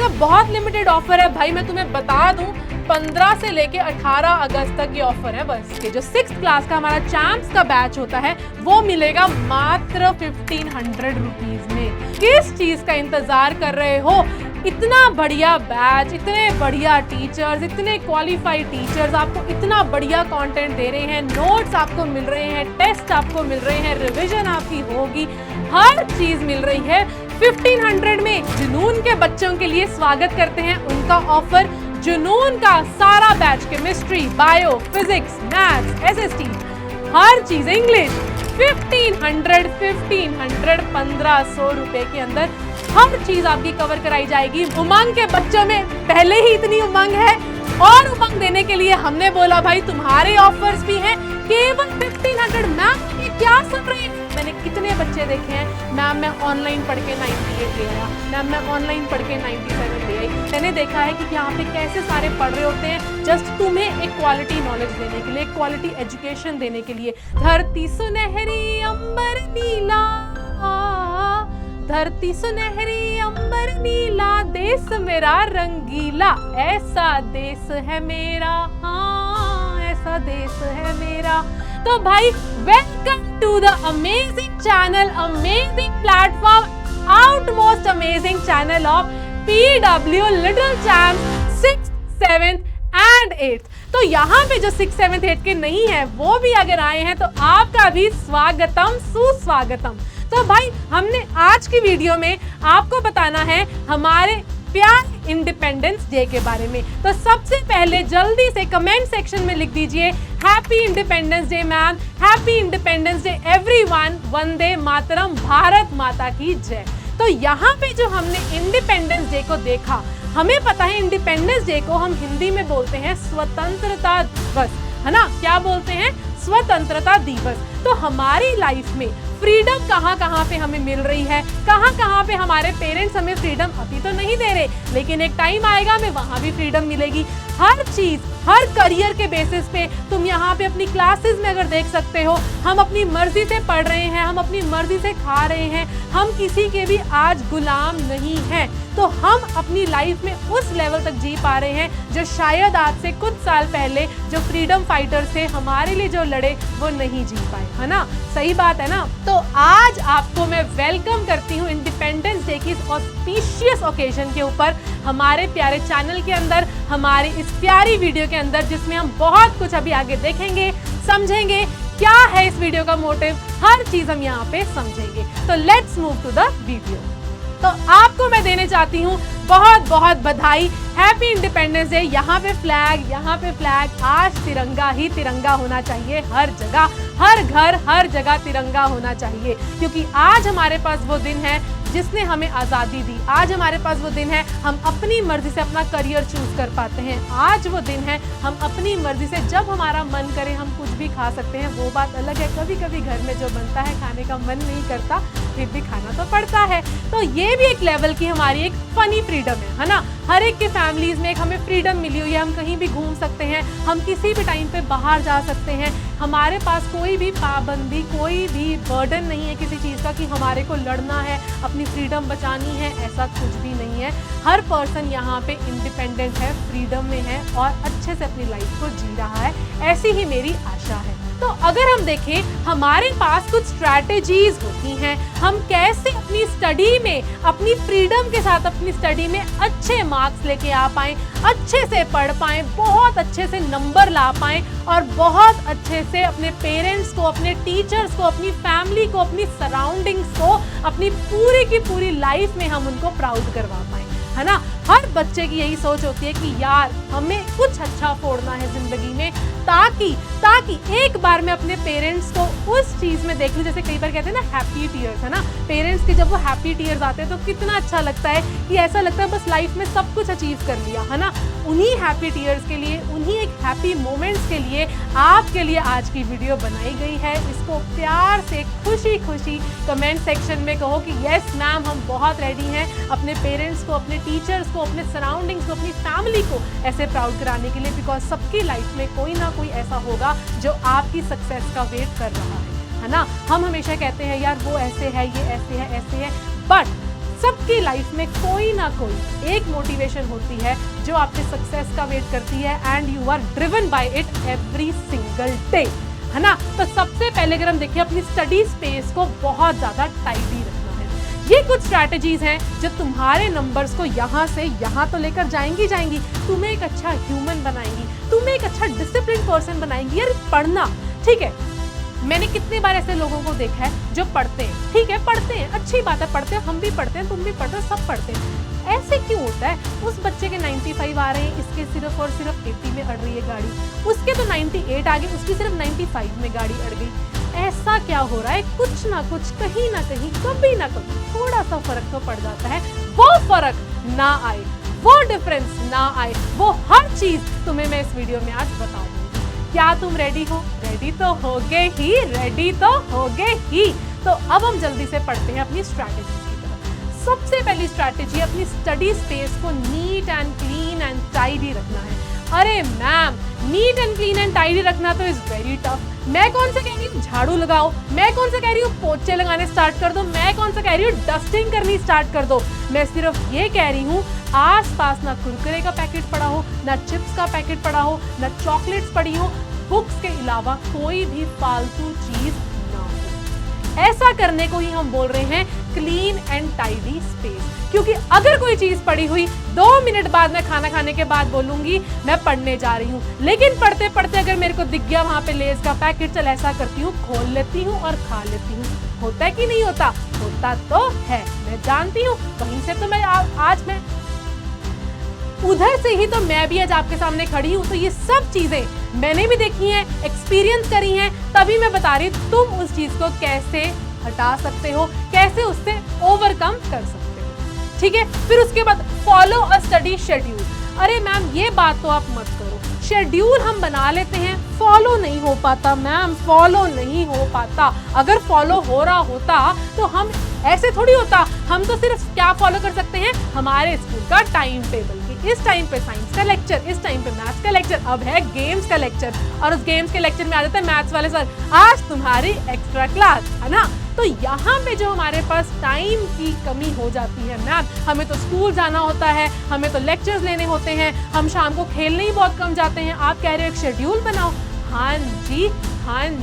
इसका बहुत limited offer है भाई, मैं तुम्हें बता दूं 15 से लेके 18 अगस्त तक ये ऑफर है बस। जो 6th क्लास का हमारा चैंप्स का बैच होता है वो मिलेगा मात्र 1500 रुपीज में। किस चीज का इंतजार कर रहे हो? इतना बढ़िया बैच, इतने बढ़िया टीचर्स, इतने क्वालिफाइड टीचर्स आपको इतना बढ़िया कंटेंट दे रहे हैं, नोट्स आपको मिल रहे हैं, टेस्ट आपको मिल रहे हैं, रिवीजन आपकी होगी, हर चीज मिल रही है 1500 में। जुनून के बच्चों के लिए स्वागत करते हैं उनका ऑफर। जुनून का सारा batch, chemistry, bio, physics, maths, SST, हर चीज, इंग्लिश 1500 1500 रुपए के अंदर हर चीज आपकी कवर कराई जाएगी। उमंग के बच्चों में पहले ही इतनी उमंग है और उमंग देने के लिए हमने बोला भाई तुम्हारे ऑफर्स भी हैं केवल 1500। मैम ये क्या सुन रहे हैं? मैंने कितने बच्चे देखे हैं, मैम मैं ऑनलाइन पढ़ के 98 ले आया, मैम मैं ऑनलाइन पढ़ के 97 ले आई। मैंने देखा है कि यहाँ पे कैसे सारे पढ़ रहे होते हैं जस्ट तुम्हें एक क्वालिटी नॉलेज देने के लिए, क्वालिटी एजुकेशन देने के लिए। धरती सुनहरी अंबर नीला, धरती सुनहरी अंबर नीला, देश मेरा रंगीला, ऐसा देश है मेरा, हाँ ऐसा देश है मेरा। तो भाई welcome to the amazing channel, amazing platform, outmost amazing channel of PW little champs 6th, 7th and 8th। तो यहाँ पे जो 6th, 7th, 8th के नहीं है वो भी अगर आए हैं तो आपका भी स्वागतम, सुस्वागतम। तो भाई हमने आज की वीडियो में आपको बताना है हमारे प्यार इंडिपेंडेंस डे के बारे में। तो सबसे पहले जल्दी से कमेंट सेक्शन में लिख दीजिए happy independence day ma'am, happy independence day everyone, वंदे मातरम, भारत माता की जय। तो यहाँ पे जो हमने इंडिपेंडेंस डे को देखा, हमें पता है इंडिपेंडेंस डे को हम हिंदी में बोलते हैं स्वतंत्रता दिवस, है ना? क्या बोलते हैं? स्वतंत्रता दिवस। तो हमारी लाइफ में फ्रीडम कहाँ कहाँ पे हमें मिल रही है, कहाँ कहाँ पे हमारे पेरेंट्स हमें फ्रीडम अभी तो नहीं दे रहे, लेकिन एक टाइम आएगा हमें वहाँ भी फ्रीडम मिलेगी। हर चीज, हर करियर के बेसिस पे तुम यहाँ पे अपनी क्लासेस में अगर देख सकते हो, हम अपनी मर्जी से पढ़ रहे हैं, हम अपनी मर्जी से खा रहे हैं, हम किसी के भी आज गुलाम नहीं हैं। तो हम अपनी लाइफ में उस लेवल तक जी पा रहे हैं जो शायद आज से कुछ साल पहले जो फ्रीडम फाइटर्स थे हमारे लिए जो लड़े वो नहीं जी पाए, है ना? सही बात है ना? तो आज आपको मैं वेलकम करती हूँ इंडिपेंडेंस डे की इस ऑस्पिशियस ओकेजन के ऊपर हमारे प्यारे चैनल के अंदर, हमारी इस प्यारी वीडियो के अंदर, जिसमें हम बहुत कुछ अभी आगे देखेंगे, समझेंगे क्या है इस वीडियो का मोटिव, हर चीज हम यहाँ पे समझेंगे। तो let's move to the video. तो आपको मैं देने चाहती हूँ बहुत बहुत बधाई, हैप्पी इंडिपेंडेंस डे। यहाँ पे फ्लैग, आज तिरंगा ही तिरंगा होना चाहिए, हर जगह, हर घर, हर जगह तिरंगा होना चाहिए, क्योंकि आज हमारे पास वो दिन है जिसने हमें आज़ादी दी। आज हमारे पास वो दिन है हम अपनी मर्जी से अपना करियर चूज कर पाते हैं। आज वो दिन है हम अपनी मर्जी से जब हमारा मन करे हम कुछ भी खा सकते हैं। वो बात अलग है, कभी कभी घर में जो बनता है खाने का मन नहीं करता, फिर भी खाना तो पड़ता है। तो ये भी एक लेवल की हमारी एक फनी फ्रीडम है ना? हर एक के फैमिलीज में एक हमें फ्रीडम मिली हुई है, हम कहीं भी घूम सकते हैं, हम किसी भी टाइम पे बाहर जा सकते हैं, हमारे पास कोई भी पाबंदी, कोई भी बर्डन नहीं है किसी चीज़ का कि हमारे को लड़ना है, अपनी फ्रीडम बचानी है, ऐसा कुछ भी नहीं है। हर पर्सन यहाँ पे इंडिपेंडेंट है, फ्रीडम में है और अच्छे से अपनी लाइफ को जी रहा है, ऐसी ही मेरी आशा है। तो अगर हम देखें हमारे पास कुछ स्ट्रैटेजीज होती हैं, हम कैसे अपनी स्टडी में, अपनी फ्रीडम के साथ अपनी स्टडी में अच्छे मार्क्स लेके आ पाएं, अच्छे से पढ़ पाएं, बहुत अच्छे से नंबर ला पाएं और बहुत अच्छे से अपने पेरेंट्स को, अपने टीचर्स को, अपनी फैमिली को, अपनी सराउंडिंग्स को, अपनी पूरी की पूरी लाइफ में हम उनको प्राउड करवा पाएं, है ना? हर बच्चे की यही सोच होती है कि यार हमें कुछ अच्छा फोड़ना है जिंदगी में, ताकि एक बार मैं अपने पेरेंट्स को उस चीज में देख लूं। जैसे कई बार कहते हैं ना हैप्पी टीयर्स, है ना? पेरेंट्स के जब वो हैप्पी टीयर्स आते हैं तो कितना अच्छा लगता है कि ऐसा लगता है बस लाइफ में सब कुछ अचीव कर लिया, है ना? उन्हीं हैप्पी टीयर्स के लिए, उन्हीं एक हैप्पी मोमेंट्स के लिए आपके लिए आज की वीडियो बनाई गई है। इसको प्यार से खुशी खुशी कमेंट सेक्शन में कहो कि यस मैम हम बहुत रेडी हैं अपने पेरेंट्स को, अपने टीचर्स को, अपने सराउंडिंग्स को, अपनी फैमिली को ऐसे प्राउड कराने के लिए, बिकॉज सबकी लाइफ में कोई ना कोई ऐसा होगा जो आपकी सक्सेस का वेट कर रहा है ना? हम हमेशा कहते हैं यार वो ऐसे है, ये ऐसे है, ऐसे है, बट सबकी लाइफ में कोई ना कोई एक मोटिवेशन होती है जो आपके सक्सेस का वेट करती है and you are driven by it every single day, है ना। तो सबसे पहले अगर हम देखें अपनी स्टडी स्पेस को बहुत ज्यादा टाइडी रखना है। ये कुछ स्ट्रैटेजीज हैं जो तुम्हारे नंबर्स को यहाँ से यहाँ तो लेकर जाएंगी, तुम्हें एक अच्छा ह्यूमन बनाएंगी, तुम्हें एक अच्छा डिसिप्लिन पर्सन बनाएंगी। यार पढ़ना, ठीक है, मैंने कितनी बार ऐसे लोगों को देखा है जो पढ़ते हैं, ठीक है पढ़ते हैं, अच्छी बात है, पढ़ते हैं, हम भी पढ़ते हैं, तुम भी पढ़ते हो, सब पढ़ते हैं। ऐसे क्यों होता है? उस बच्चे के 95 आ रहे हैं, इसके सिर्फ और सिर्फ 80 में अड़ रही है गाड़ी, उसके तो 98 आ गए, उसकी सिर्फ 95 में गाड़ी अड़ गई। ऐसा क्या हो रहा है? कुछ ना कुछ, कहीं ना कहीं, कभी ना कभी थोड़ा सा फर्क तो पड़ जाता है। वो फर्क ना आए, वो डिफरेंस ना आए, वो हर चीज तुम्हें मैं इस वीडियो में आज बताऊंगी। क्या तुम रेडी हो? रेडी तो होगे ही, रेडी तो होगे ही। तो अब हम जल्दी से पढ़ते हैं अपनी स्ट्रैटेजी की तरफ। सबसे पहली स्ट्रैटेजी, अपनी स्टडी स्पेस को neat and clean and tidy रखना है। अरे ma'am, neat and clean and tidy रखना तो इज वेरी टफ। मैं कौन सा कह रही हूँ झाड़ू लगाओ, मैं कौन सा कह रही हूँ पोछे लगाने स्टार्ट कर दो, मैं कौन सा कह रही हूँ डस्टिंग करनी स्टार्ट कर दो। मैं सिर्फ ये कह रही हूँ आसपास ना कुरकुरे का पैकेट पड़ा हो, ना चिप्स का पैकेट पड़ा हो, ना चॉकलेट्स पड़ी हो, बुक्स के अलावा कोई भी फालतू चीज ना हो। ऐसा करने को ही हम बोल रहे हैं क्लीन एंड टाइडी स्पेस। क्योंकि अगर कोई चीज पड़ी हुई 2 मिनट बाद मैं खाना खाने के बाद बोलूंगी मैं पढ़ने जा रही हूँ, लेकिन पढ़ते पढ़ते अगर मेरे को दिख गया वहां पे लेज का पैकेट, चल ऐसा करती हूँ, खोल लेती हूँ और खा लेती हूँ। होता है कि नहीं होता? होता तो है, मैं जानती हूँ। वहीं से तो मैं आज मैं उधर से ही तो मैं भी आज आपके सामने खड़ी हूँ। तो ये सब चीजें मैंने भी देखी हैं, एक्सपीरियंस करी हैं, तभी मैं बता रही हूँ तुम उस चीज को कैसे हटा सकते हो, कैसे उससे ओवरकम कर सकते हो, ठीक है। फिर उसके बाद फॉलो अ स्टडी शेड्यूल। अरे मैम ये बात तो आप मत करो, शेड्यूल हम बना लेते हैं, फॉलो नहीं हो पाता मैम, फॉलो नहीं हो पाता। अगर फॉलो हो रहा होता तो हम ऐसे थोड़ी होता। हम तो सिर्फ क्या फॉलो कर सकते हैं, हमारे स्कूल का टाइम टेबल, कि इस टाइम पे साइंस का लेक्चर, इस टाइम पे मैथ्स का लेक्चर, अब है गेम्स का लेक्चर, और उस गेम्स के लेक्चर में आ जाते हैं मैथ्स वाले सर, आज तुम्हारी एक्स्ट्रा क्लास, है ना। तो यहाँ पे जो हमारे पास टाइम की कमी हो जाती है मैम, हमें तो स्कूल जाना होता है, हमें तो लेक्चर्स लेने होते हैं, हम शाम को खेलने ही बहुत कम जाते हैं। आप कह रहे हो एक शेड्यूल बनाओ। हाँ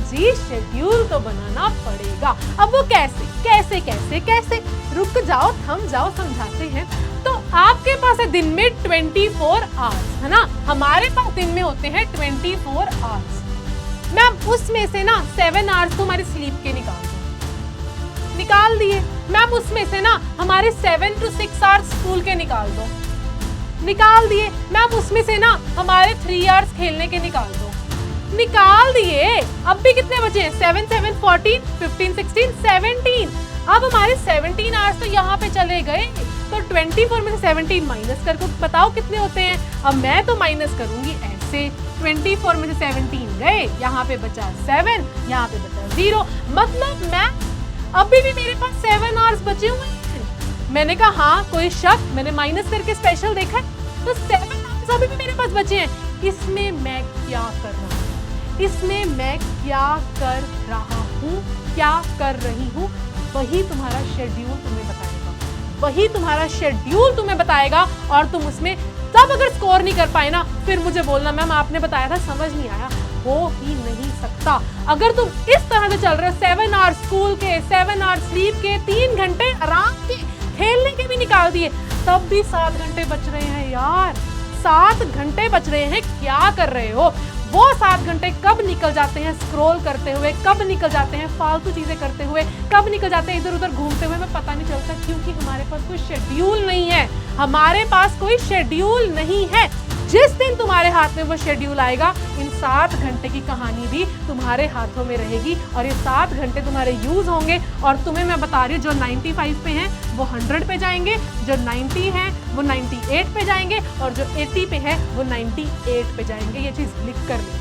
जी, शेड्यूल तो बनाना पड़ेगा। अब वो कैसे कैसे कैसे कैसे? रुक जाओ, थम जाओ, समझाते हैं। तो आपके पास है दिन में 24 आवर्स, है ना। हमारे पास दिन में होते हैं 24 आवर्स। मैम उसमें से ना 7 आवर्स तो हमारे स्लीप के निकाल दिए। मैम उसमें से ना हमारे 7 to 6 आवर्स स्कूल के निकाल दिए। मैम उसमें से ना हमारे 3 आवर्स खेलने के निकाल दिए। अब भी कितने बचे हैं? 7 7 14 15 16 17। अब हमारे 17 आवर्स तो यहाँ पे चले गए। तो 24 में से 17 माइनस करके बताओ कितने होते हैं। अब मैं तो माइनस करूंगी ऐसे, 24 में से 17 गए, यहाँ पे बचा 7, यहाँ पे बचा 0। मतलब मैं अभी भी मेरे पास 7 आवर्स बचे हुए हैं। मैंने कहा हाँ कोई शक, मैंने माइनस करके स्पेशल देखा है, तो 7 आवर्स अभी भी मेरे पास बचे हैं। इसमें मैं क्या कर रहा हूँ, इसमें मैं क्या कर रहा हूँ, क्या कर रही हूँ, वही तुम्हारा शेड्यूल तुम्हें बताएगा। और तुम उसमें तब अगर स्कोर नहीं कर पाए ना, फिर मुझे बोलना मैम आपने बताया था, समझ नहीं आया। हो ही नहीं सकता। अगर तुम इस तरह से चल रहे हो, 7 आवर्स स्कूल के, 7 आवर्स स्लीप के, 3 घंटे आराम के, खेलने के भी निकाल दिए, तब भी 7 घंटे बच रहे हैं यार, 7 घंटे बच रहे हैं। क्या कर रहे हो? वो 7 घंटे कब निकल जाते हैं स्क्रॉल करते हुए, कब निकल जाते हैं फालतू चीजें करते हुए, कब निकल जाते हैं इधर उधर घूमते हुए, हमें पता नहीं चलता, क्योंकि हमारे पास कोई शेड्यूल नहीं है। हमारे पास कोई शेड्यूल नहीं है। जिस दिन तुम्हारे हाथ में वो शेड्यूल आएगा, इन 7 घंटे की कहानी भी तुम्हारे हाथों में रहेगी और ये 7 घंटे तुम्हारे यूज होंगे। और तुम्हें मैं बता रही हूँ, जो 95 पे हैं वो 100 पे जाएंगे, जो 90 हैं वो 98 पे जाएंगे, और जो 80 पे है वो 98 पे जाएंगे। ये चीज लिख कर लो।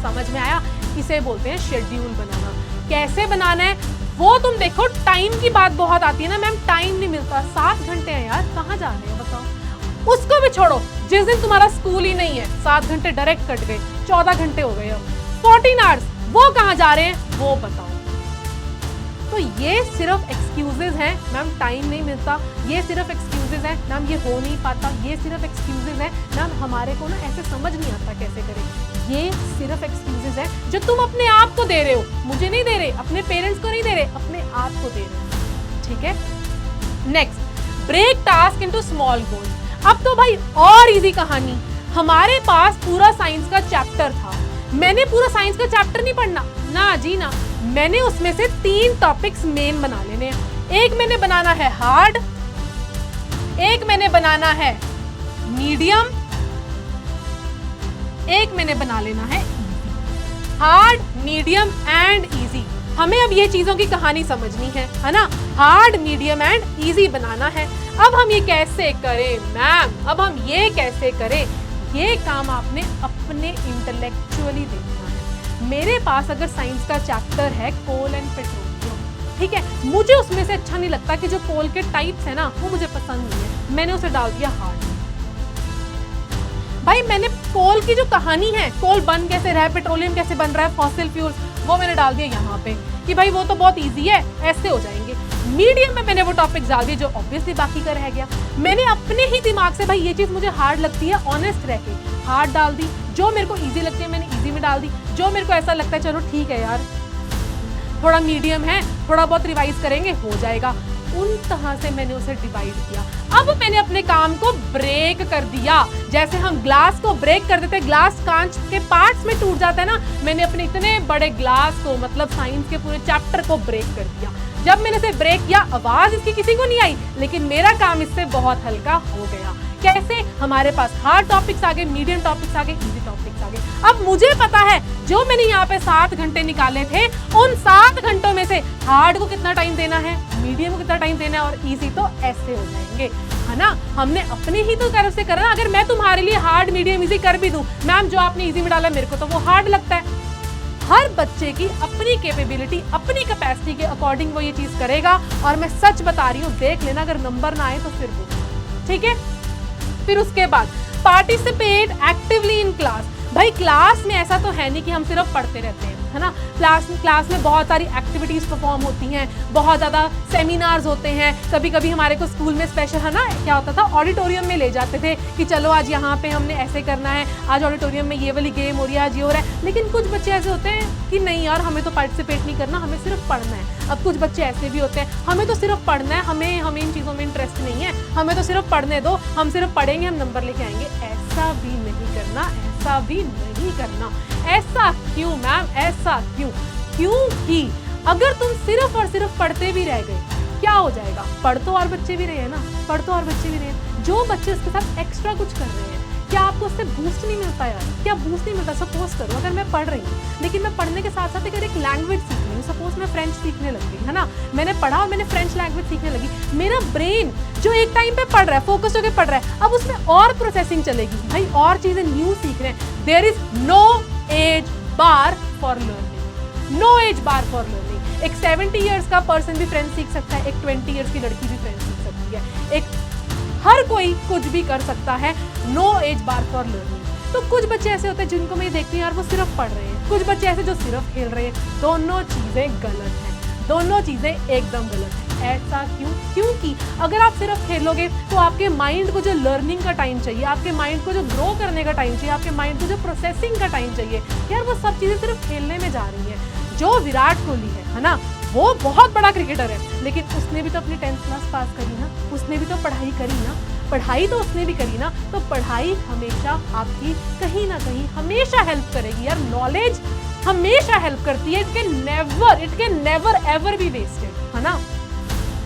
समझ में आया? इसे बोलते हैं शेड्यूल बनाना। कैसे बनाना है वो तुम देखो। टाइम की बात बहुत आती है ना मैम, टाइम नहीं मिलता। 7 घंटे हैं यार, कहाँ जा रहे हैं बताओ। उसको भी छोड़ो, जिस दिन तुम्हारा स्कूल ही नहीं है, 7 घंटे डायरेक्ट कट गए, 14 घंटे हो गए। अब 14 आवर्स वो कहाँ जा रहे हैं वो बताओ। तो ये सिर्फ एक्सक्यूजेज हैं मैम, टाइम नहीं मिलता, ये सिर्फ एक्सक्यूजेज हैं मैम, ये हो नहीं पाता, ये सिर्फ एक्सक्यूजेज हैं मैम, हमारे को ना ऐसे समझ नहीं आता कैसे करें, ये सिर्फ एक्सक्यूजेज हैं जो तुम अपने आप को दे रहे हो, मुझे नहीं दे रहे, अपने पेरेंट्स को नहीं दे रहे, अपने आप को दे रहे हो, ठीक है। Next, break task into small goals. अब तो भाई और इजी कहानी, हमारे पास पूरा साइंस का चैप्टर था, मैंने पूरा साइंस का चैप्टर नहीं पढ़ना ना जी ना, मैंने उसमें से 3 टॉपिक्स मेन बना लेने हैं। एक मैंने बनाना है हार्ड, एक मैंने बनाना है मीडियम, एक मैंने बना लेना है हार्ड, मीडियम एंड इजी। हमें अब ये चीजों की कहानी समझनी है ना, हार्ड, मीडियम एंड इजी बनाना है। अब हम ये कैसे करें मैम, अब हम ये कैसे करें, ये काम आपने अपने इंटेलेक्चुअली देखना है। मेरे पास अगर साइंस का चैप्टर है कोल एंड पेट्रोलियम, ठीक है, मुझे उसमें से अच्छा नहीं लगता कि जो कोल के टाइप्स है ना वो मुझे पसंद नहीं है, मैंने उसे डाल दिया हार्ड। भाई मैंने कोल की जो कहानी है, कोल बन कैसे रहा है, पेट्रोलियम कैसे बन रहा है, फॉसिल फ्यूल्स, वो मैंने डाल दिया यहाँ पे कि भाई वो तो बहुत इजी है, ऐसे हो जाएंगे। मीडियम में मैंने वो टॉपिक डाल दिए जो ऑब्वियसली बाकी का रह गया। मैंने अपने ही दिमाग से भाई ये चीज मुझे हार्ड लगती है, ऑनेस्ट रह के हार्ड डाल दी, जो मेरे को इजी लगती है मैंने इजी में डाल दी, जो मेरे को ऐसा लगता है चलो ठीक है यार थोड़ा मीडियम है, थोड़ा बहुत रिवाइज करेंगे हो जाएगा, उन तरह से मैंने उसे डिवाइड किया। अब मैंने अपने काम को ब्रेक कर दिया, जैसे हम ग्लास को ब्रेक कर देते, ग्लास कांच के पार्ट्स में टूट जाता है ना, मैंने अपने इतने बड़े ग्लास को मतलब साइंस के पूरे चैप्टर को ब्रेक कर दिया। जब मैंने इसे ब्रेक किया आवाज इसकी किसी को नहीं आई, लेकिन मेरा काम इससे बहुत हल्का हो गया। कैसे, हमारे पास हार्ड टॉपिक्स आ गए, मीडियम टॉपिक्स आ गए, इजी टॉपिक्स आ गए। अब मुझे पता है जो मैंने यहाँ पे 7 घंटे निकाले थे, उन 7 घंटों में से हार्ड को कितना टाइम देना है, मीडियम को कितना टाइम देना है और इजी तो ऐसे हो जाएंगे, है ना। हमने अपने ही तो तरफ से करा ना। अगर मैं तुम्हारे लिए हार्ड, मीडियम, इजी कर भी दूं, मैम जो आपने इजी में डाला मेरे को तो वो हार्ड लगता है। हर बच्चे की अपनी कैपेबिलिटी, अपनी कैपेसिटी के अकॉर्डिंग वो ये चीज करेगा, और मैं सच बता रही हूँ, देख लेना अगर नंबर ना आए तो फिर वो, ठीक है। फिर उसके बाद पार्टिसिपेट एक्टिवली इन क्लास। भाई क्लास में ऐसा तो है नहीं कि हम सिर्फ पढ़ते रहते हैं, है ना। क्लास में बहुत सारी एक्टिविटीज परफॉर्म होती हैं, बहुत ज़्यादा सेमिनार्स होते हैं। कभी कभी हमारे को स्कूल में स्पेशल, है ना, क्या होता था, ऑडिटोरियम में ले जाते थे कि चलो आज यहाँ पे हमने ऐसे करना है, आज ऑडिटोरियम में ये वाली गेम हो रही है, आज ये हो रहा है। लेकिन कुछ बच्चे ऐसे होते हैं कि नहीं यार हमें तो पार्टिसिपेट नहीं करना, हमें सिर्फ पढ़ना है। अब कुछ बच्चे ऐसे भी होते हैं, हमें तो सिर्फ पढ़ना है, हमें इन चीज़ों में इंटरेस्ट नहीं है, हमें तो सिर्फ पढ़ने दो, हम सिर्फ पढ़ेंगे, हम नंबर लेके आएंगे। ऐसा भी नहीं करना, ऐसा भी नहीं करना। ऐसा क्यों मैम, ऐसा क्यों? क्योंकि अगर तुम सिर्फ और सिर्फ पढ़ते भी रह गए, क्या हो जाएगा? पढ़ तो और बच्चे भी रहे हैं ना, पढ़ तो और बच्चे भी रहे हैं। जो बच्चे उसके साथ एक्स्ट्रा कुछ कर रहे हैं, क्या आपको उससे बूस्ट नहीं मिलता यार? क्या बूस्ट नहीं मिलता? सपोज करो अगर मैं पढ़ रही हूँ, लेकिन मैं पढ़ने के साथ साथ अगर एक लैंग्वेज सीख रही हूँ, सपोज मैं फ्रेंच सीखने लग गई, है ना, मैंने पढ़ा और मैंने फ्रेंच लैंग्वेज सीखने लगी, मेरा ब्रेन जो एक टाइम पे पढ़ रहा है, फोकस होकर पढ़ रहा है, अब उसमें और प्रोसेसिंग चलेगी, भाई और चीजें न्यू सीख रहे हैं। There is no age bar for learning, no age bar for learning. एक 70 ईयर्स का पर्सन भी फ्रेंच सीख सकता है, एक 20 ईयर्स की लड़की भी फ्रेंच सीख सकती है, एक हर कोई कुछ भी कर सकता है, no age bar for learning. तो कुछ बच्चे ऐसे होते हैं जिनको मैं देखती हूँ यार वो सिर्फ पढ़ रहे हैं, कुछ बच्चे ऐसे जो सिर्फ खेल रहे हैं। दोनों चीजें गलत हैं, दोनों चीजें एकदम गलत है। ऐसा क्यों? क्योंकि अगर आप सिर्फ खेलोगे तो आपके माइंड को जो लर्निंग का टाइम चाहिए, आपके माइंड को जो ग्रो करने का टाइम चाहिए, आपके माइंड को जो प्रोसेसिंग का टाइम चाहिए, यार वो सब चीजें सिर्फ खेलने में जा रही हैं। जो विराट कोहली है ना, वो बहुत बड़ा क्रिकेटर है, लेकिन उसने भी तो अपनी 10th क्लास पास करी ना, उसने भी तो पढ़ाई करी ना, पढ़ाई तो उसने भी करी ना। तो पढ़ाई हमेशा आपकी कहीं ना कहीं हमेशा हेल्प करेगी यार, नॉलेज हमेशा हेल्प करती है। It can never ever be wasted, है ना।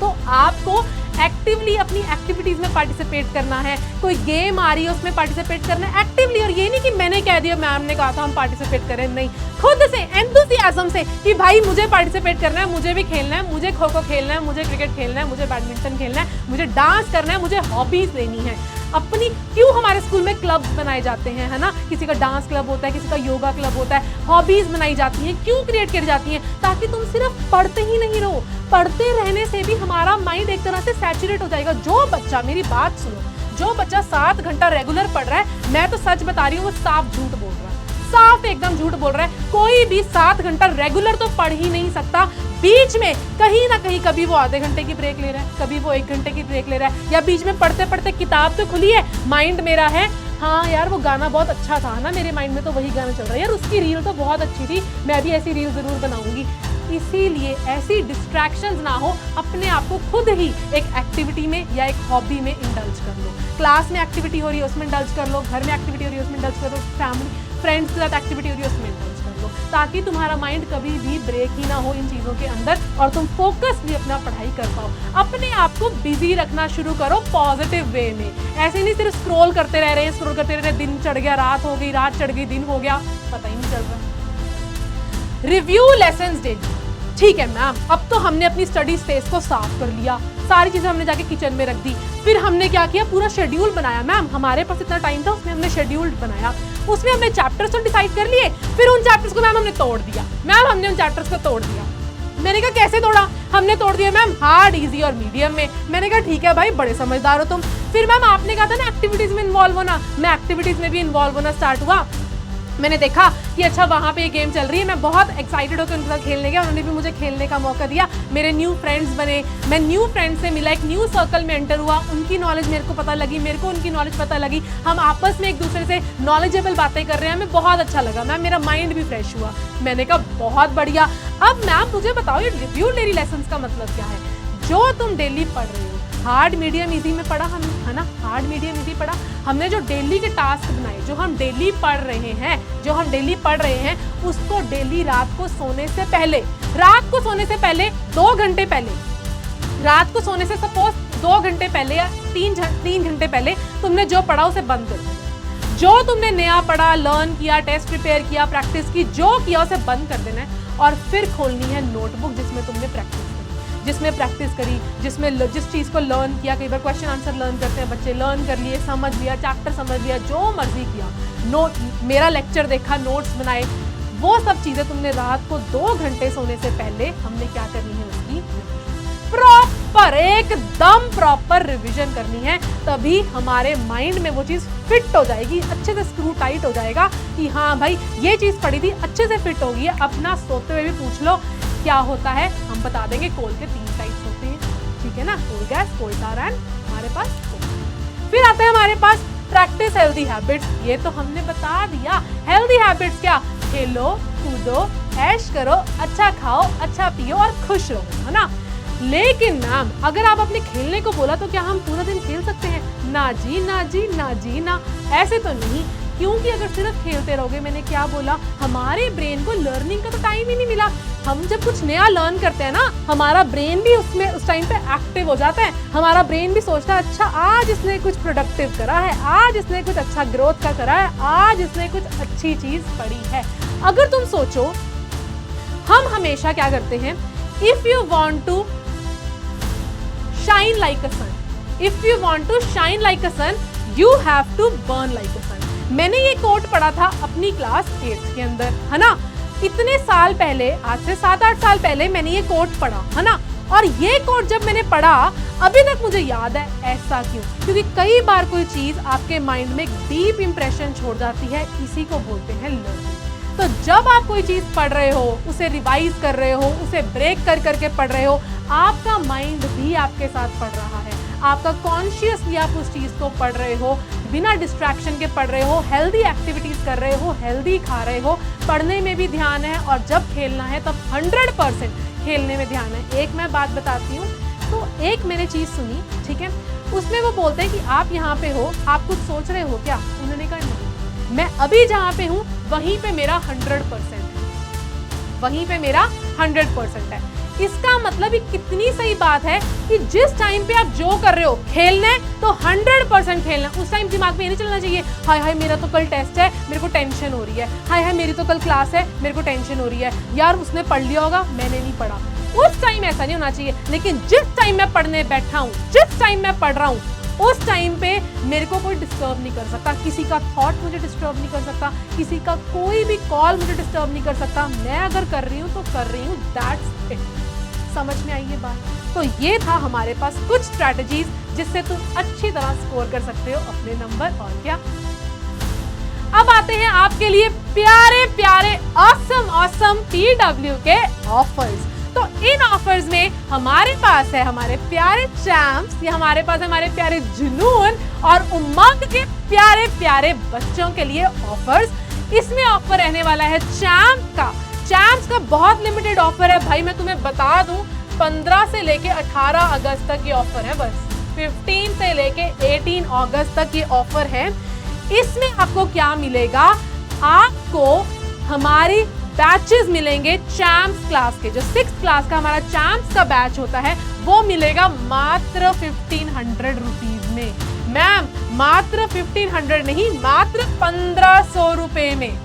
तो आपको एक्टिवली अपनी एक्टिविटीज में पार्टिसिपेट करना है। कोई गेम आ रही है उसमें पार्टिसिपेट करना है एक्टिवली, और ये नहीं कि मैंने कह दिया, मैम ने कहा था हम पार्टिसिपेट करें, नहीं, खुद से एंथुसियाज्म से कि भाई मुझे पार्टिसिपेट करना है, मुझे भी खेलना है, मुझे खो खो खेलना है, मुझे क्रिकेट खेलना है, मुझे बैडमिंटन खेलना है, मुझे डांस करना है, मुझे हॉबीज लेनी है अपनी। क्यों हमारे स्कूल में क्लब्स बनाए जाते हैं, है ना, किसी का डांस क्लब होता है, किसी का योगा क्लब होता है, हॉबीज बनाई जाती हैं। क्यों क्रिएट करी जाती हैं? ताकि तुम सिर्फ पढ़ते ही नहीं रहो, पढ़ते रहने से भी हमारा माइंड एक तरह से सैचुरेट हो जाएगा। जो बच्चा, मेरी बात सुनो, जो बच्चा 7 घंटा रेगुलर पढ़ रहा है, मैं तो सच बता रही हूँ वो साफ झूठ बोल रहा है, साफ एकदम झूठ बोल रहा है। कोई भी 7 घंटा रेगुलर तो पढ़ ही नहीं सकता, बीच में कहीं ना कहीं कभी वो आधे घंटे की ब्रेक ले रहा है, कभी वो 1 घंटे की ब्रेक ले रहा है, या बीच में पढ़ते पढ़ते किताब तो खुली है, माइंड मेरा है हाँ यार वो गाना बहुत अच्छा था ना, मेरे माइंड में तो वही गाना चल रहा है, यार उसकी रील तो बहुत अच्छी थी, मैं भी ऐसी रील जरूर बनाऊंगी। इसीलिए ऐसी डिस्ट्रैक्शंस ना हो, अपने आप को खुद ही एक एक्टिविटी में या एक हॉबी में इंडल्ज कर लो। क्लास में एक्टिविटी हो रही है उसमें इंडल्ज कर लो, घर में एक्टिविटी हो रही है उसमें इंडल्ज कर लो, फैमिली फ्रेंड्स के साथ एक्टिविटी हो रही है उसमें इंडल्ज कर लो, ताकि तुम्हारा माइंड कभी भी ब्रेक ही ना हो इन चीज़ों के अंदर और तुम फोकस भी अपना पढ़ाई कर पाओ। अपने आप को बिजी रखना शुरू करो पॉजिटिव वे में, ऐसे नहीं सिर्फ स्क्रॉल करते रह रहे हैं, स्क्रॉल करते रह रहे हैं, दिन चढ़ गया रात हो गई, रात चढ़ गई दिन हो गया, पता ही नहीं चल रहा। रिव्यू लेसन्स डेली, ठीक है मैम अब तो हमने अपनी स्टडी स्पेस को साफ कर लिया, सारी चीजें हमने जाके किचन में रख दी, फिर हमने क्या किया पूरा शेड्यूल बनाया, मैम हमारे पास इतना टाइम था उसमें हमने शेड्यूल बनाया, उसमें हमने चैप्टर्स तो डिसाइड कर लिए, फिर उन चैप्टर्स को मैम हमने तोड़ दिया, मैम हमने उन चैप्टर्स को तोड़ दिया। मैंने कहा कैसे तोड़ा? हमने तोड़ दिया मैम हार्ड, इजी और मीडियम में। मैंने कहा ठीक है भाई बड़े समझदार हो तुम। फिर मैम आपने कहा था ना एक्टिविटीज में इन्वॉल्व होना, मैं एक्टिविटीज में भी इन्वॉल्व होना स्टार्ट हुआ। मैंने देखा कि अच्छा वहाँ पे ये गेम चल रही है, मैं बहुत एक्साइटेड होकर उनके साथ खेलने गया, उन्होंने भी मुझे खेलने का मौका दिया, मेरे न्यू फ्रेंड्स बने, मैं न्यू फ्रेंड्स से मिला, एक न्यू सर्कल में एंटर हुआ, उनकी नॉलेज मेरे को पता लगी, मेरे को उनकी नॉलेज पता लगी, हम आपस में एक दूसरे से नॉलेजेबल बातें कर रहे हैं, हमें बहुत अच्छा लगा मैम, मेरा माइंड भी फ्रेश हुआ। मैंने कहा बहुत बढ़िया। अब मैम मुझे बताओ ये रिव्यू डेली लेसन्स का मतलब क्या है? जो तुम डेली पढ़ रहे हो, हार्ड मीडियम इजी में पढ़ा हमने, है ना, हार्ड मीडियम इजी पढ़ा हमने, जो डेली के टास्क बनाए, जो हम डेली पढ़ रहे हैं, उसको डेली रात को सोने से पहले 2 घंटे पहले, रात को सोने से सपोज 2 घंटे पहले या 3 घंटे पहले तुमने जो पढ़ा उसे बंद कर देना, जो तुमने नया पढ़ा, लर्न किया, टेस्ट प्रिपेयर किया, प्रैक्टिस की, जो किया उसे बंद कर देना है और फिर खोलनी है नोटबुक जिसमें तुमने प्रैक्टिस करी, जिसमें जिस चीज़ को लर्न किया, कई बार क्वेश्चन आंसर लर्न करते हैं बच्चे, लर्न कर लिए, समझ लिया, चैप्टर समझ लिया, जो मर्जी किया, नोट मेरा लेक्चर देखा, नोट्स बनाए, वो सब चीज़ें तुमने रात को 2 घंटे सोने से पहले हमने क्या करनी है उसकी एकदम प्रॉपर रिविजन करनी है, तभी हमारे माइंड में वो चीज़ फिट हो जाएगी, अच्छे से स्क्रू टाइट हो जाएगा कि हाँ भाई ये चीज़ पढ़ी थी, अच्छे से फिट होगी। अपना सोते हुए भी पूछ लो क्या होता है, हम बता देंगे। कोल के 3 टाइप्स होते हैं, ठीक है ना, coal gas, coal tar and हमारे पास कोल। फिर आता है हमारे पास प्रैक्टिस हेल्दी हैबिट्स, ये तो हमने बता दिया। हेल्दी हैबिट्स क्या? खेलो, कूदो, ऐश करो, अच्छा खाओ, अच्छा पियो और खुश रहो, है ना। लेकिन मैम अगर आप अपने खेलने को बोला तो क्या हम पूरा दिन खेल सकते हैं? ना जी ना जी ना जी ना, ऐसे तो नहीं, क्योंकि अगर सिर्फ खेलते रहोगे, मैंने क्या बोला, हमारे ब्रेन को लर्निंग का तो टाइम ही नहीं मिला। हम जब कुछ नया लर्न करते हैं ना, हमारा ब्रेन भी उसमें उस टाइम पे एक्टिव हो जाता है, हमारा ब्रेन भी सोचता है अच्छा आज इसने कुछ प्रोडक्टिव करा है, आज इसने कुछ अच्छा ग्रोथ का करा है, आज इसने कुछ अच्छी चीज पढ़ी है। अगर तुम सोचो, हम हमेशा क्या करते हैं, if you want to shine like a sun, if you want to shine like a sun, you have to burn like a sun. मैंने ये कोट पढ़ा था अपनी क्लास 8 के अंदर, है ना, इतने साल पहले, आज से 7-8 साल पहले मैंने ये कोट पढ़ा, है ना, और ये कोट जब मैंने पढ़ा अभी तक मुझे याद है। ऐसा क्यों? क्योंकि कई बार कोई चीज आपके माइंड में एक डीप इंप्रेशन छोड़ जाती है, इसी को बोलते हैं लर्निंग। तो जब आप कोई चीज पढ़ रहे हो, उसे रिवाइज कर रहे हो, उसे ब्रेक कर करके पढ़ रहे हो, आपका माइंड भी आपके साथ पढ़ रहा है, आपका कॉन्शियसली आप उस चीज को पढ़ रहे हो, बिना डिस्ट्रैक्शन के पढ़ रहे हो, हेल्दी एक्टिविटीज कर रहे हो, हेल्दी खा रहे हो, पढ़ने में भी ध्यान है, और जब खेलना है तब 100% खेलने में ध्यान है। एक मैं बात बताती हूँ, तो एक मैंने चीज सुनी, ठीक है, उसमें वो बोलते हैं कि आप यहाँ पे हो, आप कुछ सोच रहे हो क्या? उन्होंने कहा नहीं, मैं अभी जहाँ पे हूँ वहीं पे मेरा 100% है, वहीं पे मेरा 100% है। इसका मतलब ये कितनी सही बात है कि जिस टाइम पे आप जो कर रहे हो, खेलना है तो 100% खेलना। उस टाइम दिमाग में ये नहीं चलना चाहिए हाय हाय मेरा तो कल टेस्ट है, मेरे को टेंशन हो रही है, हाय हाय मेरी तो कल क्लास है, मेरे को टेंशन हो रही है, यार उसने पढ़ लिया होगा मैंने नहीं पढ़ा। उस टाइम ऐसा नहीं होना चाहिए। लेकिन जिस टाइम मैं पढ़ने बैठा हूँ, जिस टाइम मैं पढ़ रहा हूँ, उस टाइम पे मेरे को कोई डिस्टर्ब नहीं कर सकता, किसी का थॉट मुझे डिस्टर्ब नहीं कर सकता, किसी का कोई भी कॉल मुझे डिस्टर्ब नहीं कर सकता। मैं अगर कर रही हूँ तो कर रही हूँ, दैट्स इट। समझ में आई ये बात? तो ये था हमारे पास कुछ स्ट्रैटेजीज जिससे तुम अच्छी तरह स्कोर कर सकते हो अपने नंबर। और क्या, अब आते हैं आपके लिए प्यारे प्यारे ऑसम PW के ऑफर्स। तो इन ऑफर्स में हमारे पास है हमारे प्यारे चैम्प्स, या हमारे पास हमारे प्यारे जुनून और उमंग के प्यारे प्यारे बच्चों के लिए ऑफर्स। इसमें ऑफर रहने वाला है चैम्प्स का बहुत लिमिटेड ऑफर है भाई, मैं तुम्हें बता दूं 15 से लेके 18 अगस्त तक ये ऑफर है, बस 15 से लेके 18 अगस्त तक ये ऑफर है। इसमें आपको क्या मिलेगा, आपको हमारी बैचेस मिलेंगे चैम्प्स क्लास के, जो 6th क्लास का हमारा चैम्प्स का बैच होता है वो मिलेगा मात्र 1500 रुपीज में। मैम मात्र 1500 नहीं, मात्र 1500 रुपए में,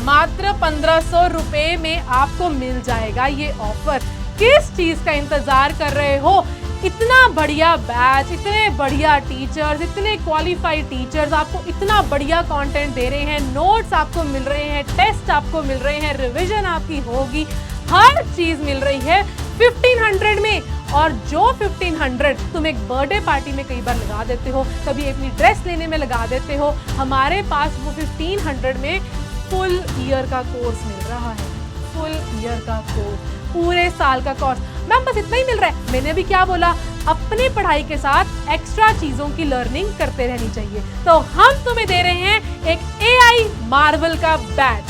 मात्र 1500 रुपए में आपको मिल जाएगा ये ऑफर। किस चीज का इंतजार कर रहे हो? इतना बढ़िया बैच, इतने बढ़िया टीचर्स, इतने क्वालिफाइड टीचर्स आपको इतना बढ़िया कंटेंट दे रहे हैं, नोट्स आपको मिल रहे हैं, टेस्ट आपको मिल रहे हैं, रिवीजन आपकी होगी, हर चीज मिल रही है 1500 में। और जो 1500 तुम एक बर्थडे पार्टी में कई बार लगा देते हो, कभी अपनी ड्रेस लेने में लगा देते हो, हमारे पास वो 1500 में फुल ईयर का कोर्स मिल रहा है, फुल ईयर का कोर्स, पूरे साल का कोर्स। मैम बस इतना ही मिल रहा है, मैंने भी क्या बोला, अपनी पढ़ाई के साथ एक्स्ट्रा चीजों की लर्निंग करते रहनी चाहिए। तो हम तुम्हें दे रहे हैं एक AI मार्वल का बैच।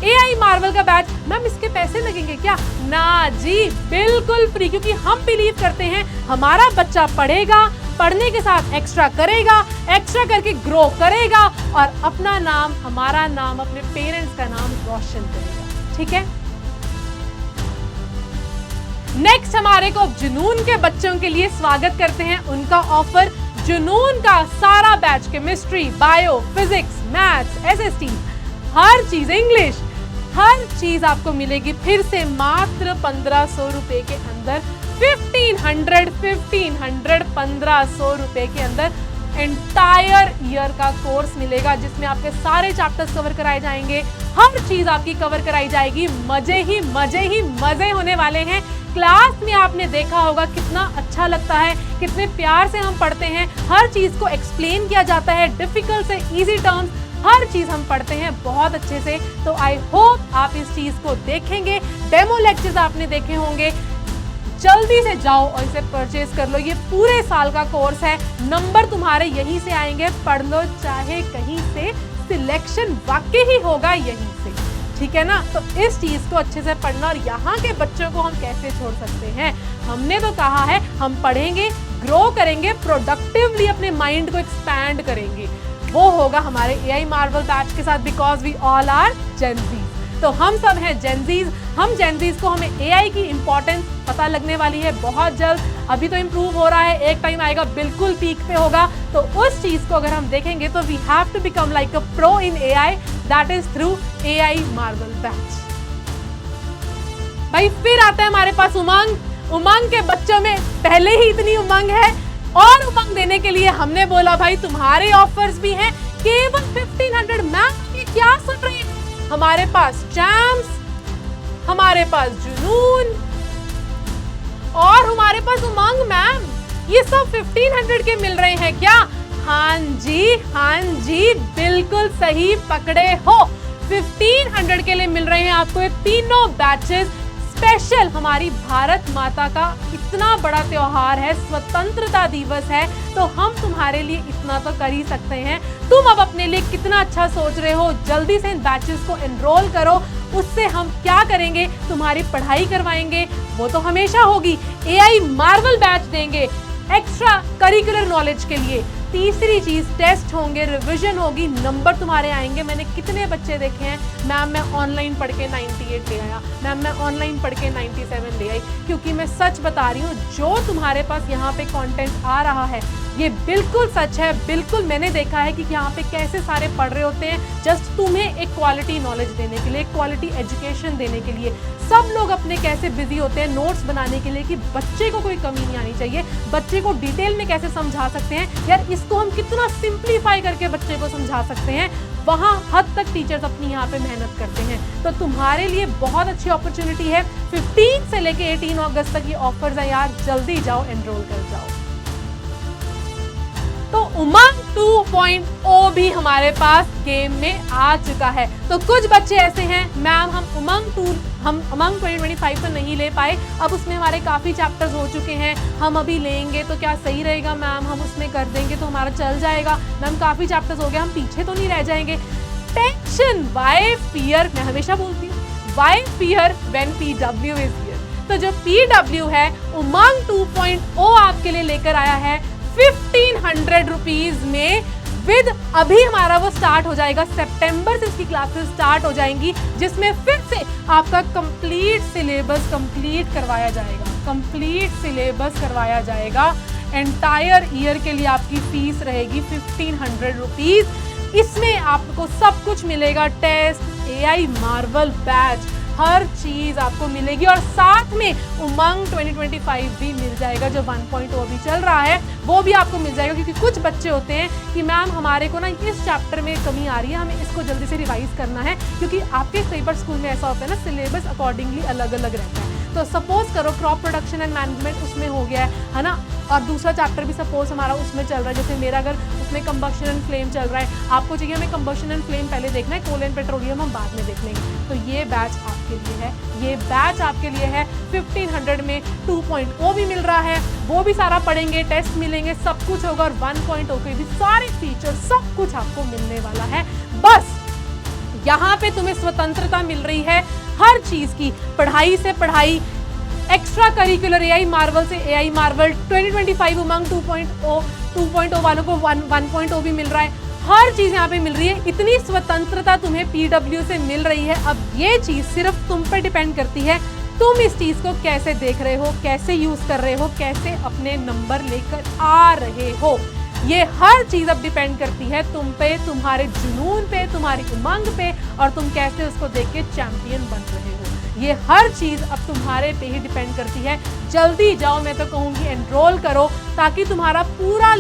AI मार्वल का बैच, मैम इसके पैसे लगेंगे क्या? ना जी, बिल्कुल फ्री, क्योंकि हम बिलीव करते हैं हमारा बच्चा पढ़ेगा, पढ़ने के साथ एक्स्ट्रा करेगा, एक्स्ट्रा करके ग्रो करेगा और अपना नाम, हमारा नाम, अपने पेरेंट्स का नाम रोशन करेगा। ठीक है, नेक्स्ट हमारे को जुनून के बच्चों के लिए स्वागत करते हैं उनका ऑफर। जुनून का सारा batch, chemistry, bio, physics, maths, SST, हर चीज, इंग्लिश, हर चीज आपको मिलेगी फिर से मात्र 1500 रुपए के अंदर। 1500 रुपए के अंदर एंटायर ईयर का कोर्स मिलेगा, जिसमें आपके सारे चैप्टर्स कवर कराए जाएंगे, हर चीज आपकी कवर कराई जाएगी। मजे ही मजे होने वाले हैं। क्लास में आपने देखा होगा कितना अच्छा लगता है, कितने प्यार से हम पढ़ते हैं, हर चीज को एक्सप्लेन किया जाता है, डिफिकल्ट से इजी टर्म्स, हर चीज हम पढ़ते हैं बहुत अच्छे से। तो आई होप आप इस चीज को देखेंगे। डेमो लेक्चर्स आपने देखे होंगे, जल्दी से जाओ और इसे परचेज कर लो। ये पूरे साल का कोर्स है, नंबर तुम्हारे यहीं से आएंगे, पढ़ लो चाहे कहीं से, सिलेक्शन वाकई ही होगा यहीं से। ठीक है ना, तो इस चीज को अच्छे से पढ़ना। और यहाँ के बच्चों को हम कैसे छोड़ सकते हैं? हमने तो कहा है हम पढ़ेंगे, ग्रो करेंगे, प्रोडक्टिवली अपने माइंड को एक्सपैंड करेंगे, वो होगा हमारे AI मार्वल बैच के साथ, because we all are Gen Zs. तो हम सब हैं जेनजीज, हम जेनजीज को, हमें AI की इंपॉर्टेंस पता लगने वाली है बहुत जल्द। अभी तो इम्प्रूव हो रहा है, एक टाइम आएगा बिल्कुल पीक पे होगा। तो उस चीज को अगर हम देखेंगे तो we have to become like a pro in AI, that is through AI Marvel batch. भाई फिर आता है हमारे पास उमंग के बच्चों में पहले ही इतनी उमंग है, और उमंग देने के लिए हमने बोला भाई तुम्हारे ऑफर्स भी हैं केवल 1500। मैम ये क्या सुन रही है? हमारे पास चैम्प्स, हमारे पास जुनून और हमारे पास उमंग। मैम ये सब 1500 के मिल रहे हैं क्या? हाँ जी, बिल्कुल सही पकड़े हो। 1500 के लिए मिल रहे हैं आपको ये तीनों बैचेस। स्पेशल हमारी भारत माता का इतना बड़ा त्योहार है, स्वतंत्रता दिवस है, तो हम तुम्हारे लिए इतना तो कर ही सकते हैं। तुम अब अपने लिए कितना अच्छा सोच रहे हो, जल्दी से इन बैचेस को एनरोल करो। उससे हम क्या करेंगे, तुम्हारी पढ़ाई करवाएंगे, वो तो हमेशा होगी। AI मार्वल बैच देंगे एक्स्ट्रा करिकुलर नॉलेज के लिए। तीसरी चीज, टेस्ट होंगे, रिवीजन होगी, नंबर तुम्हारे आएंगे। मैंने कितने बच्चे देखे हैं, मैम मैं ऑनलाइन पढ़ के 98 ले आया, मैम मैं ऑनलाइन पढ़ के 97 ले आई। क्योंकि मैं सच बता रही हूँ, जो तुम्हारे पास यहाँ पे कंटेंट आ रहा है ये बिल्कुल सच है। बिल्कुल मैंने देखा है कि यहाँ पे कैसे सारे पढ़ रहे होते हैं, जस्ट तुम्हें एक क्वालिटी नॉलेज देने के लिए, क्वालिटी एजुकेशन देने के लिए। सब लोग अपने कैसे बिजी होते हैं नोट्स बनाने के लिए कि बच्चे को कोई कमी नहीं आनी चाहिए, बच्चे को डिटेल में कैसे समझा सकते हैं, यार इसको हम कितना सिंप्लीफाई करके बच्चे को समझा सकते हैं, वहाँ हद तक टीचर्स अपनी यहाँ पे मेहनत करते हैं। तो तुम्हारे लिए बहुत अच्छी अपॉर्चुनिटी है। 15 से लेके 18 अगस्त तक ये ऑफर्स है यार, जल्दी जाओ, एनरोल कर जाओ। तो उमंग 2 2.0 भी हमारे पास गेम में आ चुका है। तो कुछ बच्चे ऐसे हैं, मैम हम उमंग 2025 तो नहीं ले पाए, अब उसमें हमारे काफ़ी चैप्टर्स हो चुके हैं, हम अभी लेंगे तो क्या सही रहेगा मैम, हम उसमें कर देंगे तो हमारा चल जाएगा मैम, काफ़ी चैप्टर्स हो गए, हम पीछे तो नहीं रह जाएंगे। टेंशन, वाई फियर, मैं हमेशा बोलती हूँ why fear when PW is here. तो जो PW है उमंग 2.0 आपके लिए लेकर आया है 1500 रुपीज में विद, अभी हमारा वो स्टार्ट हो जाएगा, सितंबर से इसकी क्लासेस स्टार्ट हो जाएंगी, जिसमें फिर से आपका कंप्लीट सिलेबस कंप्लीट करवाया जाएगा। एंटायर ईयर के लिए आपकी फीस रहेगी 1500 रुपीज। इसमें आपको सब कुछ मिलेगा, टेस्ट, AI मार्वल बैच, हर चीज आपको मिलेगी, और साथ में उमंग 2025 भी मिल जाएगा, जो 1.0 अभी चल रहा है वो भी आपको मिल जाएगा। क्योंकि कुछ बच्चे होते हैं कि मैम हमारे को ना इस चैप्टर में कमी आ रही है, हमें इसको जल्दी से रिवाइज करना है, क्योंकि आपके कई बार स्कूल में ऐसा होता है ना, सिलेबस अकॉर्डिंगली अलग अलग रहता है। तो सपोज करो क्रॉप प्रोडक्शन एंड मैनेजमेंट उसमें हो गया है ना, और दूसरा चैप्टर भी सपोज हमारा उसमें चल रहा है, जैसे मेरा अगर उसमें कंबक्शन एंड फ्लेम चल रहा है, आपको चाहिए हमें कंबक्शन एंड फ्लेम पहले देखना है, कोल एंड पेट्रोलियम हम बाद में देख लेंगे। तो ये बैच आपके लिए है, ये बैच आपके लिए है। 1500 में 2.0 भी मिल रहा है, वो भी सारा पढ़ेंगे, टेस्ट मिलेंगे, सब कुछ होगा, और 1.0 के भी सारे फीचर सब कुछ आपको मिलने वाला है। बस यहाँ पे तुम्हें स्वतंत्रता मिल रही है हर चीज की, पढ़ाई से पढ़ाई, एक्स्ट्रा करिकुलर AI मार्वल से AI मार्वल, 2025 उमंग 2.0 वालों को 1.0 भी मिल रहा है, हर चीज यहाँ पे मिल रही है। इतनी स्वतंत्रता तुम्हें PW से मिल रही है। अब ये चीज सिर्फ तुम पे डिपेंड करती है, तुम इस चीज को कैसे देख रहे हो, कैसे यूज कर रहे हो, कैसे अपने नंबर लेकर आ रहे हो। ये हर चीज अब डिपेंड करती है तुम पे, तुम्हारे जुनून पे, तुम्हारी उमंग पे, और तुम कैसे उसको देख के चैंपियन बन रहे हो। ये हर चीज अब तुम्हारे पे ही डिपेंड करती है। जल्दी जाओ, मैं तो कहूंगी एनरोल करो, ताकि तुम्हारा पूरा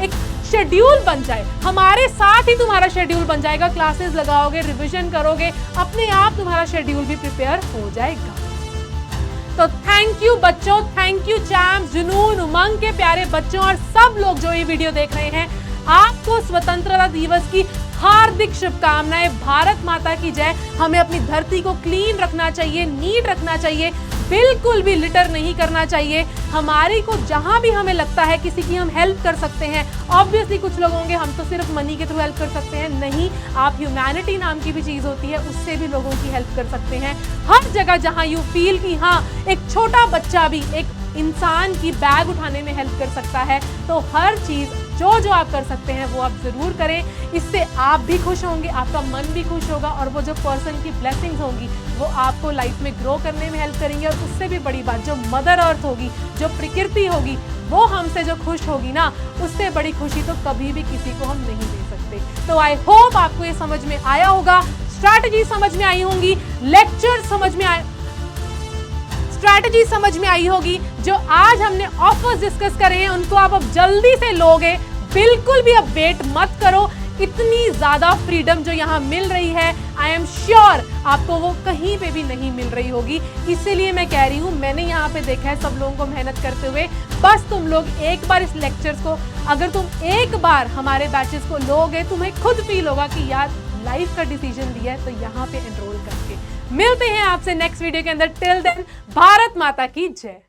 एक शेड्यूल बन जाए, हमारे साथ ही तुम्हारा शेड्यूल बन जाएगा। क्लासेस लगाओगे, रिवीजन करोगे, अपने आप तुम्हारा शेड्यूल भी प्रिपेयर हो जाएगा। तो थैंक यू बच्चों, थैंक यू चैम्प्स, जुनून, उमंग के प्यारे बच्चों, और सब लोग जो ये वीडियो देख रहे हैं, आपको स्वतंत्रता दिवस की हार्दिक शुभकामनाएं। भारत माता की जय। हमें अपनी धरती को क्लीन रखना चाहिए, नीट रखना चाहिए, बिल्कुल भी लिटर नहीं करना चाहिए। हमारी को जहां भी हमें लगता है किसी की हम हेल्प कर सकते हैं, ऑब्वियसली कुछ लोग होंगे हम तो सिर्फ मनी के थ्रू हेल्प कर सकते हैं, नहीं, आप ह्यूमैनिटी नाम की भी चीज होती है, उससे भी लोगों की हेल्प कर सकते हैं। हर जगह जहां यू फील कि हाँ एक छोटा बच्चा भी एक इंसान की बैग उठाने में हेल्प कर सकता है, तो हर चीज जो आप कर सकते हैं वो आप जरूर करें। इससे आप भी खुश होंगे, आपका मन भी खुश होगा, और वो जो पर्सन की ब्लेसिंग्स होंगी वो आपको लाइफ में ग्रो करने में हेल्प करेंगे। और उससे भी बड़ी बात, जो मदर अर्थ होगी, जो प्रकृति होगी, वो हमसे जो खुश होगी ना, उससे बड़ी खुशी तो कभी भी किसी को हम नहीं दे सकते। तो आई होप आपको ये समझ में आया होगा, स्ट्रैटेजी समझ में आई होंगी, लेक्चर समझ में आए, स्ट्रैटेजी समझ में आई होगी। जो आज हमने ऑफर्स डिस्कस करे हैं उनको आप अब जल्दी से लोगे, बिल्कुल भी अब वेट मत करो। इतनी ज्यादा फ्रीडम जो यहाँ मिल रही है, आई एम श्योर आपको वो कहीं पे भी नहीं मिल रही होगी। इसीलिए मैं कह रही हूँ, मैंने यहाँ पे देखा है सब लोगों को मेहनत करते हुए। बस तुम लोग एक बार इस लेक्चर्स को, अगर तुम एक बार हमारे बैचेस को लोगे, तुम्हें खुद फील होगा कि यार लाइफ का डिसीजन लिया है, तो यहाँ पे एनरोल करके मिलते हैं आपसे नेक्स्ट वीडियो के अंदर। टिल देन, भारत माता की जय।